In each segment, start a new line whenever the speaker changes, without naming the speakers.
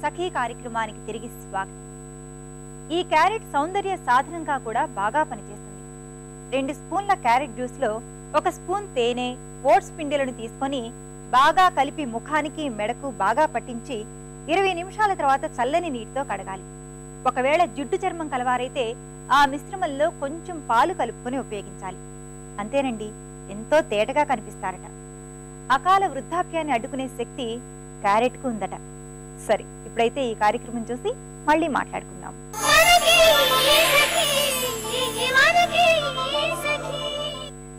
సఖీ కార్యక్రమానికి తిరిగి స్వాగతం. ఈ క్యారెట్ సౌందర్య సాధనంగా కూడా బాగా పనిచేస్తుంది. 2 స్పూన్ల క్యారెట్ జ్యూస్లో 1 స్పూన్ తేనె, ఓట్స్ పిండిలను తీసుకొని బాగా కలిపి ముఖానికి మెడకు బాగా పట్టించి 20 నిమిషాల తర్వాత చల్లని నీటితో కడగాలి. ఒకవేళ జిడ్డు చర్మం కలవారైతే ఆ మిశ్రమంలో కొంచెం పాలు కలుపుకొని ఉపయోగించాలి. అంతేనండి, ఎంతో తేటగా కనిపిస్తారట. అకాల వృద్ధాప్యాన్ని అడ్డుకునే శక్తి క్యారెట్కు ఉందట. సరే, ఇప్పుడైతే ఈ కార్యక్రమం చూసి మళ్ళీ మాట్లాడుకుందాం.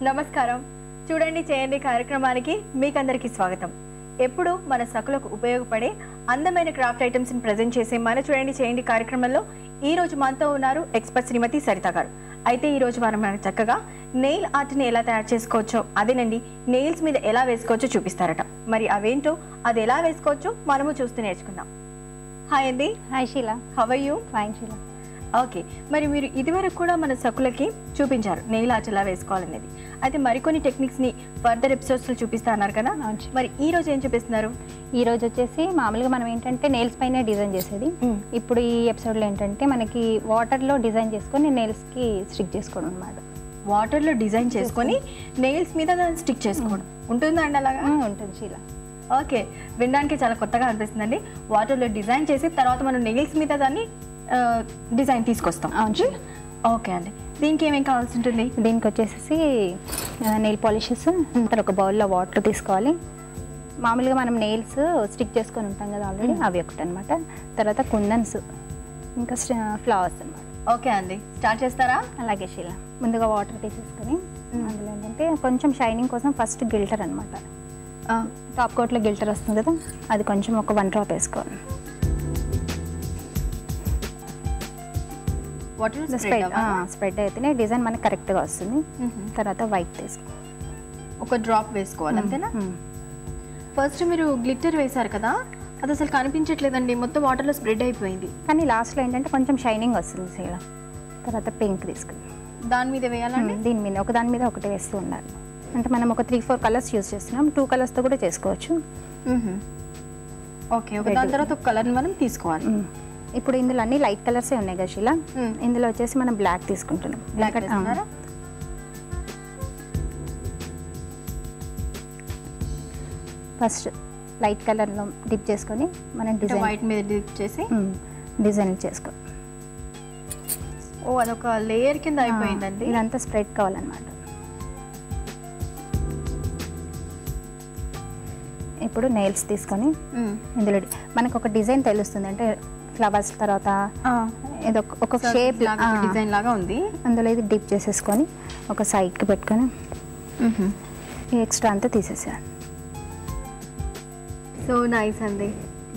నమస్కారం. చూడండి చేయండి కార్యక్రమానికి మీకందరికీ స్వాగతం. ఎప్పుడు మన సకులకు ఉపయోగపడే అందమైన క్రాఫ్ట్ ఐటమ్స్ ని ప్రజెంట్ చేసే మన చూడండి చేయండి కార్యక్రమంలో ఈ రోజు మనతో ఉన్నారు ఎక్స్పర్ట్ శ్రీమతి సరిత గారు. అయితే ఈ రోజు మనం చక్కగా నెయిల్ ఆర్ట్ ని ఎలా తయారు చేసుకోవచ్చో, అదేనండి నెయిల్స్ మీద ఎలా వేసుకోవచ్చో చూపిస్తారట. మరి అవేంటో, అది ఎలా వేసుకోవచ్చో మనము చూస్తూ నేర్చుకుందాం. హాయ్ అండి.
Hi Sheela.
How are you?
Fine Sheela.
Okay, మరి మీరు ఇదివరకు కూడా మన సకులకి చూపించారు నెయిల్ ఆర్ట్ ఎలా వేసుకోవాలనేది. అయితే మరికొన్ని టెక్నిక్స్ ని ఫర్దర్ ఎపిసోడ్స్ లో చూపిస్తా అన్నారు కదా. మరి ఈ రోజు ఏం చూపిస్తున్నారు?
ఈ రోజు వచ్చేసి మామూలుగా మనం ఏంటంటే నెయిల్స్ పైన డిజైన్ చేసేది. ఇప్పుడు ఈ ఎపిసోడ్లో ఏంటంటే మనకి వాటర్లో డిజైన్ చేసుకొని నెయిల్స్కి స్టిక్ చేసుకోవడం అనమాట.
వాటర్లో డిజైన్ చేసుకొని నెయిల్స్ మీద దాన్ని స్టిక్ చేసుకోవడం ఉంటుందా అండి? అలాగా
ఉంటుంది షీలా.
ఓకే, వినడానికి చాలా కొత్తగా అనిపిస్తుందండి. వాటర్లో డిజైన్ చేసి తర్వాత మనం నెయిల్స్ మీద దాన్ని డిజైన్ తీసుకొస్తాం.
అవును.
ఓకే అండి, దీనికి ఏమేమి కావాల్సి ఉంటుంది?
దీనికి వచ్చేసి నెయిల్ పాలిషెస్, ఒక బౌల్లో వాటర్ తీసుకోవాలి. మామూలుగా మనం నెయిల్స్ స్టిక్ చేసుకొని ఉంటాం కదా ఆల్రెడీ, అవి ఒకటి అనమాట. తర్వాత కుందన్స్, ఇంకా ఫ్లవర్స్ అనమాట.
ఓకే అండి, స్టార్ట్ చేస్తారా?
అలాగే షీలా. ముందుగా వాటర్ తీసేసుకొని అందులో ఏంటంటే కొంచెం షైనింగ్ కోసం ఫస్ట్ గిల్టర్ అనమాట. టాప్ కోట్లో గిల్టర్ వస్తుంది కదా, అది కొంచెం ఒక 1 డ్రాప్ వేసుకోవాలి. స్ప్రెడ్ అయితేనే డిజైన్ మనకి కరెక్ట్గా వస్తుంది. తర్వాత వైట్ తీసుకో,
ఒక డ్రాప్ వేసుకోవాలి అంతేనా? ఫస్ట్ మీరు గ్లిట్టర్ వేశారు కదా, అది అసలు కనిపించట్లేదండి, మొత్తం వాటర్లో స్ప్రెడ్ అయిపోయింది.
కానీ లాస్ట్లో ఏంటంటే కొంచెం షైనింగ్ వస్తుంది సీల. తర్వాత పింక్ తీసుకుని
దాని మీద వేయాలండి.
దీని మీద దాని మీద ఒకటి వేస్తూ ఉండాలి. అంటే మనం ఒక 3-4 కలర్స్ యూజ్ చేస్తున్నాం. 2 కలర్స్తో కూడా చేసుకోవచ్చు.
ఓకే, దాని తర్వాత ఒక కలర్ని మనం తీసుకోవాలి.
ఇప్పుడు ఇందులో అన్ని లైట్ కలర్సే ఉన్నాయి కదా షీలా. ఇందులో వచ్చేసి మనం బ్లాక్ తీసుకుంటున్నాం. ఫస్ట్ లైట్ కలర్లో డిప్ చేసుకొని మనం డిజైన్
వైట్ మీద డిప్ చేసి
డిజైన్ చేసుకో.
ఓ, అదొక లేయర్ కింద అయిపోయిందండి.
ఇదంతా స్ప్రెడ్ కావాలన్నమాట. ఇప్పుడు నెయిల్స్ తీసుకొని ఇందులో మనకు ఒక డిజైన్ తెలుస్తుంది. అంటే ఫ్లవర్స్ తర్వాత ఏదో ఒక షేప్
డిజైన్ లాగా ఉంది.
అందులో ఇది డిప్ చేసేసుకొని ఒక సైడ్కి పెట్టుకొని ఈ ఎక్స్ట్రా అంతా తీసేసాను.
సో నైస్ అండి,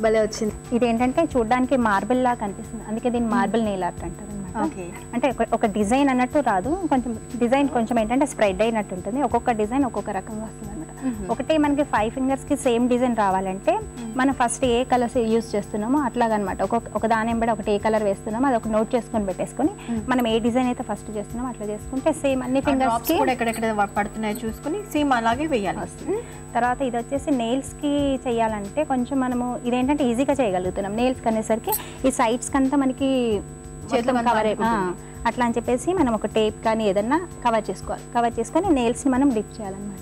భలే వచ్చింది.
ఇది ఏంటంటే చూడడానికి మార్బుల్ లాగా కనిపిస్తుంది, అందుకే దీన్ని మార్బుల్ నెయిల్ ఆర్ట్ అంటారు అనమాట. అంటే ఒక డిజైన్ అన్నట్టు రాదు, కొంచెం డిజైన్ కొంచెం ఏంటంటే స్ప్రెడ్ అయినట్టు ఉంటుంది. ఒక్కొక్క డిజైన్ ఒక్కొక్క రకంగా వస్తుంది అనమాట. ఒకటే మనకి 5 ఫింగర్స్కి సేమ్ డిజైన్ రావాలంటే మనం ఫస్ట్ ఏ కలర్స్ యూజ్ చేస్తున్నామో అట్లాగనమాట. ఒక దాని ఎంబడి ఒకటి ఏ కలర్ వేస్తున్నామో అది ఒక నోట్ చేసుకొని పెట్టేసుకొని మనం ఏ డిజైన్ అయితే ఫస్ట్ చేస్తున్నామో అట్లా చేసుకుంటే సేమ్ అన్ని ఫింగర్స్కి
ఎక్కడెక్కడ పడుతున్నాయో చూసుకుని సేమ్ అలాగే వేయాలి వస్తుంది.
తర్వాత ఇది వచ్చేసి నెయిల్స్కి చేయాలంటే కొంచెం మనము ఇదేంటంటే ఈజీగా చేయగలుగుతున్నాం. నెయిల్స్కి అనేసరికి ఈ సైడ్స్కి అంతా మనకి కవర్ అట్లా అని చెప్పేసి మనం ఒక టేప్ కానీ ఏదన్నా కవర్ చేసుకోవాలి. కవర్ చేసుకొని నెయిల్స్ని మనం డిప్ చేయాలన్నమాట.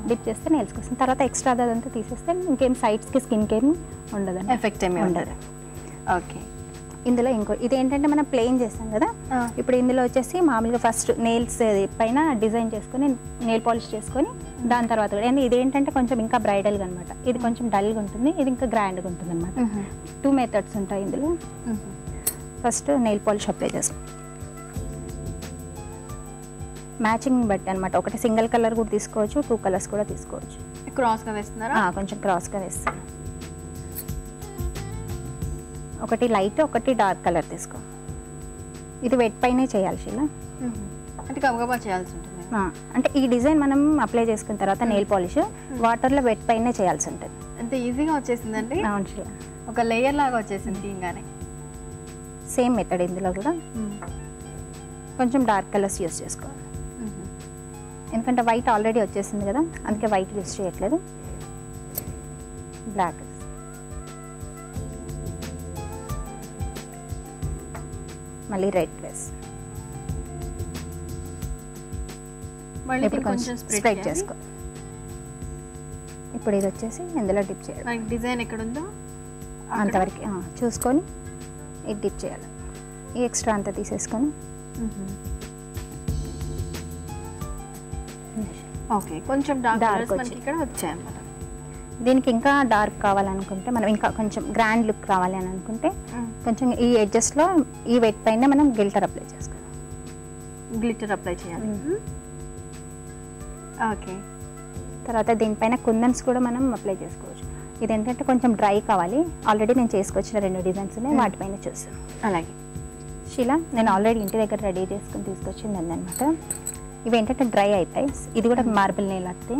డిప్ చేస్తే నెయిల్స్కి వస్తుంది. తర్వాత ఎక్స్ట్రా అదంతా తీసేస్తే ఇంకేం సైడ్స్కి స్కిన్కి ఏమి ఉండదు,
ఎఫెక్ట్ ఏమి ఉండదు. ఓకే,
ఇందులో ఇదేంటంటే మనం ప్లెయిన్ చేస్తాం కదా. ఇప్పుడు ఇందులో వచ్చేసి మామూలుగా ఫస్ట్ నెయిల్స్ పైన డిజైన్ చేసుకొని నెయిల్ పాలిష్ చేసుకొని దాని తర్వాత కూడా ఇదేంటంటే కొంచెం ఇంకా బ్రైడల్గా అనమాట. ఇది కొంచెం డల్గా ఉంటుంది, ఇది ఇంకా గ్రాండ్గా ఉంటుంది అనమాట. 2 మెథడ్స్ ఉంటాయి ఇందులో. ఫస్ట్ నెయిల్ పాలిష్ అప్లై చేస్తాం మ్యాచింగ్ బట్టి అనమాట. ఒకటి సింగిల్ కలర్ కూడా తీసుకోవచ్చు, 2 కలర్స్ కూడా తీసుకోవచ్చు.
క్రాస్గా వేస్తున్నారా?
కొంచెం క్రాస్గా వేస్తాను. ఒకటి లైట్, ఒకటి డార్క్ కలర్ తీసుకో. ఇది వెట్ పైనే చేయాలి షీలా,
అంటే గబగబా చేయాల్సి ఉంటుంది.
అంటే ఈ డిజైన్ మనం అప్లై చేసుకున్న తర్వాత నెయిల్ పాలిష్ వాటర్లో వెట్ పైనే చేయాల్సి ఉంటుంది.
అంత ఈజీగా వచ్చేసిందండి.
అవును షీలా,
ఒక లేయర్ లాగా వచ్చేసింది తీయంగానే.
సేమ్ మెథడ్ ఇందులో కూడా కొంచెం డార్క్ కలర్స్ యూస్ చేసుకోవాలి. ఎందుకంటే వైట్ ఆల్రెడీ వచ్చేసింది కదా, అందుకే వైట్ యూస్ చేయట్లేదు. బ్లాక్ మళ్ళీ రెడ్ డ్రెస్.
మళ్ళీ
ఇప్పుడు కొంచెం స్ప్రెడ్ చేసుకో. ఇప్పుడు ఇది వచ్చేసి ఇందులో డిప్ చేయాలి.
మనకి డిజైన్ ఎక్కడ ఉందో
అంతవరకు చూసుకొని ఇది డిప్ చేయాలి. ఈ ఎక్స్ట్రా అంతా తీసేసుకొని
ఓకే కొంచెం డార్క్
డార్క్
మనకి ఇక్కడ వచ్చాయి అన్నమాట.
దీనికి ఇంకా డార్క్ కావాలనుకుంటే మనం ఇంకా కొంచెం గ్రాండ్ లుక్ కావాలి అని అనుకుంటే కొంచెం ఈ ఎడ్జెస్లో ఈ వెట్ పైన మనం గిల్టర్ అప్లై చేసుకోవాలి.
గ్లిటర్ అప్లై చేయాలి. ఓకే
తర్వాత దీనిపైన కుందన్స్ కూడా మనం అప్లై చేసుకోవచ్చు. ఇదేంటంటే కొంచెం డ్రై కావాలి. ఆల్రెడీ నేను చేసుకొచ్చిన 2 డిజైన్స్ ఉన్నాయి, వాటిపైన చూస్తాను.
అలాగే
షీలా నేను ఆల్రెడీ ఇంటి దగ్గర రెడీ చేసుకుని తీసుకొచ్చింది అనమాట. ఇవి ఏంటంటే డ్రై అవుతాయి. ఇది కూడా మార్బుల్ నెయిల్ ఆర్ట్.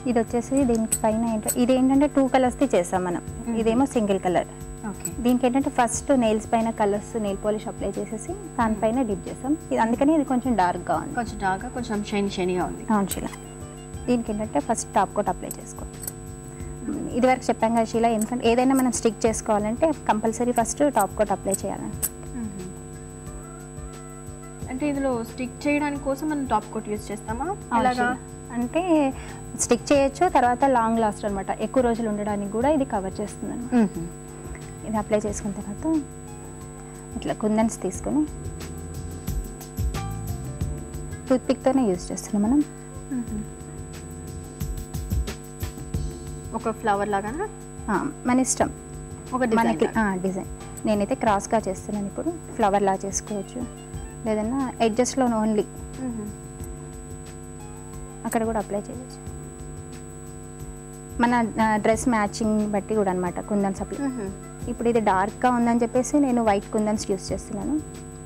ఇది వచ్చేసి దీనికి పైన ఇది ఏంటంటే 2 కలర్స్ది చేసాం మనం. ఇదేమో సింగిల్ కలర్.
ఓకే
దీనికి ఏంటంటే ఫస్ట్ నెయిల్స్ పైన కలర్స్ నెయిల్ పాలిష్ అప్లై చేసేసి దానిపైన డిప్ చేసాం. ఇది అందుకని ఇది కొంచెం డార్క్గా ఉంది.
కొంచెం డార్క్గా కొంచెం షైనీగా ఉంది.
అవును షీలా. దీనికి ఏంటంటే ఫస్ట్ టాప్ కోట్ అప్లై చేసుకో. ఇది వరకు చెప్పాం కదా షీలా, ఎందుకంటే ఏదైనా మనం స్టిక్ చేసుకోవాలంటే compulsory first top coat apply చేయాలని.
అంటే ఇందులో స్టిక్ చేయడానికి కోసం మనం టాప్ కోట్ యూజ్ చేస్తామా? అలాగా
అంటే స్టిక్ చేయొచ్చు, తర్వాత లాంగ్ లాస్ట్ అనమాట, ఎక్కువ రోజులు ఉండడానికి కూడా ఇది కవర్ చేస్తుంది అనమాట. ఇది అప్లై చేసుకున్న తర్వాత ఇట్లా కుందన్స్ తీసుకొని టూత్పిక్తోనే యూజ్ చేస్తున్నాం మనం.
ఒక ఫ్లవర్ లాగానా?
మన ఇష్టం,
ఒక
మనకి డిజైన్. నేనైతే క్రాస్గా చేస్తున్నాను. ఇప్పుడు ఫ్లవర్ లా చేసుకోవచ్చు, లేదన్నా ఎడ్జస్ట్లో ఓన్లీ అక్కడ కూడా అప్లై చేయవచ్చు. మన డ్రెస్ మ్యాచింగ్ బట్టి కూడా అనమాట కుందన్స్ అప్లై. ఇప్పుడు ఇది డార్క్గా ఉందని చెప్పేసి నేను వైట్ కుందన్స్ యూస్ చేస్తున్నాను.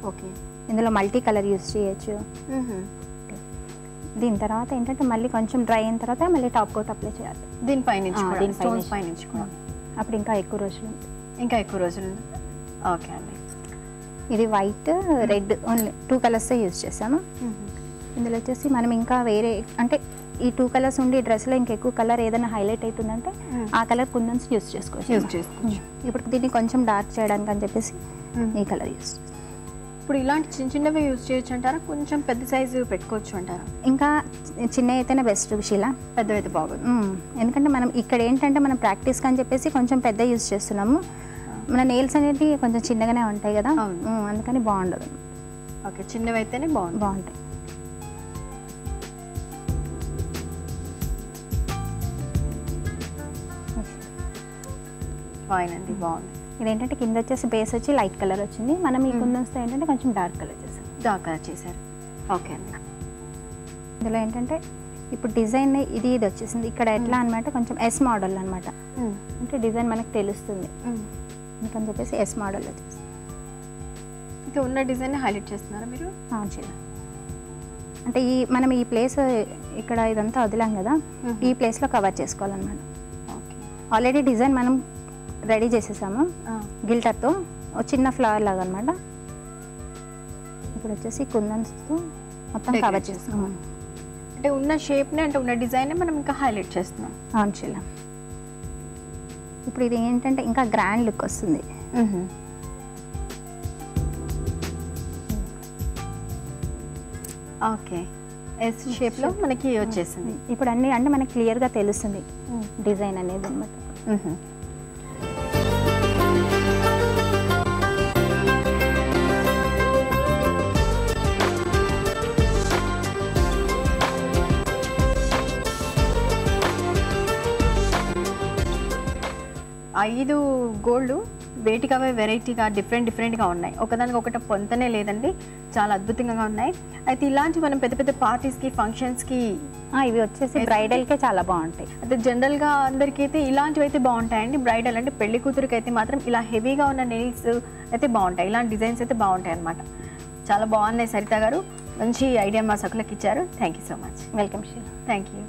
ఓకే
ఇందులో మల్టీ కలర్ యూస్ చేయొచ్చు. దీని తర్వాత ఏంటంటే మళ్ళీ కొంచెం డ్రై అయిన తర్వాత మళ్ళీ టాప్ కోట్ అప్లై చేయాలి.
దీనిపైన
అప్పుడు ఇంకా ఎక్కువ రోజులు
ఓకే అండి.
ఇది white red only 2 colours use చేశాను. ఇందులో వచ్చేసి మనం ఇంకా వేరే అంటే ఈ 2 కలర్స్ ఉండి డ్రెస్లో ఇంకా ఎక్కువ కలర్ ఏదైనా హైలైట్ అవుతుందంటే ఆ కలర్ కుందన్స్ యూజ్ చేసుకోవచ్చు. ఇప్పుడు దీన్ని కొంచెం డార్క్ చేయడానికి అని చెప్పేసి ఈ కలర్ యూజ్.
ఇప్పుడు ఇలాంటి చిన్నవి యూజ్ చేయొచ్చు అంటారా? కొంచెం పెద్ద సైజు పెట్టుకోవచ్చు అంటారా?
ఇంకా చిన్న అయితేనే బెస్ట్ షీలా,
పెద్దవైతే బాగుంది.
ఎందుకంటే మనం ఇక్కడ ఏంటంటే మనం ప్రాక్టీస్కి అని చెప్పేసి కొంచెం పెద్ద యూజ్ చేస్తున్నాము. మన నెయిల్స్ అనేవి కొంచెం చిన్నగానే ఉంటాయి కదా, అందుకని బాగుండదు.
ఓకే చిన్నవి అయితేనే బాగుంటాయి. ఫైన్ అండి, బాగుంది.
ఇదేంటంటే కింద వచ్చేసి బేస్ వచ్చి లైట్ కలర్ వచ్చింది. మనం ఈ కుందన్స్తో ఏంటంటే కొంచెం డార్క్ కలర్
చేశారు. ఓకే అండి.
ఇందులో ఏంటంటే ఇప్పుడు డిజైన్ ఇది వచ్చేసింది. ఇక్కడ ఎట్లా అనమాట కొంచెం ఎస్ మోడల్ అనమాట, అంటే డిజైన్ మనకు తెలుస్తుంది అందుకని చెప్పేసి ఎస్ మోడల్ వచ్చేసి
ఇంకా ఉన్న డిజైన్ హైలైట్ చేస్తున్నారా మీరు?
చిన్న అంటే మనం ఈ ప్లేస్ ఇక్కడ ఇదంతా వదిలాం కదా, ఈ ప్లేస్లో కవర్ చేసుకోవాలన్నమాట. ఆల్రెడీ డిజైన్ మనం రెడీ చేసేసాము గిల్టర్తో, చిన్న ఫ్లవర్ లాగా అనమాట. ఇప్పుడు వచ్చేసి కుందన్స్తో మొత్తం కవర్ చేస్తాము.
అంటే ఉన్న షేప్ని అంటే ఉన్న డిజైన్ మనం ఇంకా హైలైట్ చేస్తున్నాం.
అవును చిల్ల. ఇప్పుడు ఇది ఏంటంటే ఇంకా గ్రాండ్ లుక్ వస్తుంది.
ఓకే ఎస్ షేప్లో మనకి వచ్చేసింది.
ఇప్పుడు అన్ని అంటే మనకి క్లియర్గా తెలుస్తుంది డిజైన్ అనేది అనమాట.
5 గోల్డ్ వేటికవే వెరైటీగా డిఫరెంట్గా ఉన్నాయి. ఒకదానికి ఒకటి పొంతనే లేదండి, చాలా అద్భుతంగా ఉన్నాయి. అయితే ఇలాంటి మనం పెద్ద పెద్ద పార్టీస్కి ఫంక్షన్స్కి
ఇవి వచ్చేసి బ్రైడల్కే చాలా బాగుంటాయి.
అయితే జనరల్గా అందరికీ అయితే ఇలాంటివి అయితే బాగుంటాయండి. బ్రైడల్ అంటే పెళ్లి కూతురికి అయితే మాత్రం ఇలా హెవీగా ఉన్న నెయిల్స్ అయితే బాగుంటాయి, ఇలాంటి డిజైన్స్ అయితే బాగుంటాయి అన్నమాట. చాలా బాగున్నాయి సరిత గారు, మంచి ఐడియా మా సకులకు ఇచ్చారు. Thank you so much.
Welcome Sri.
Thank you.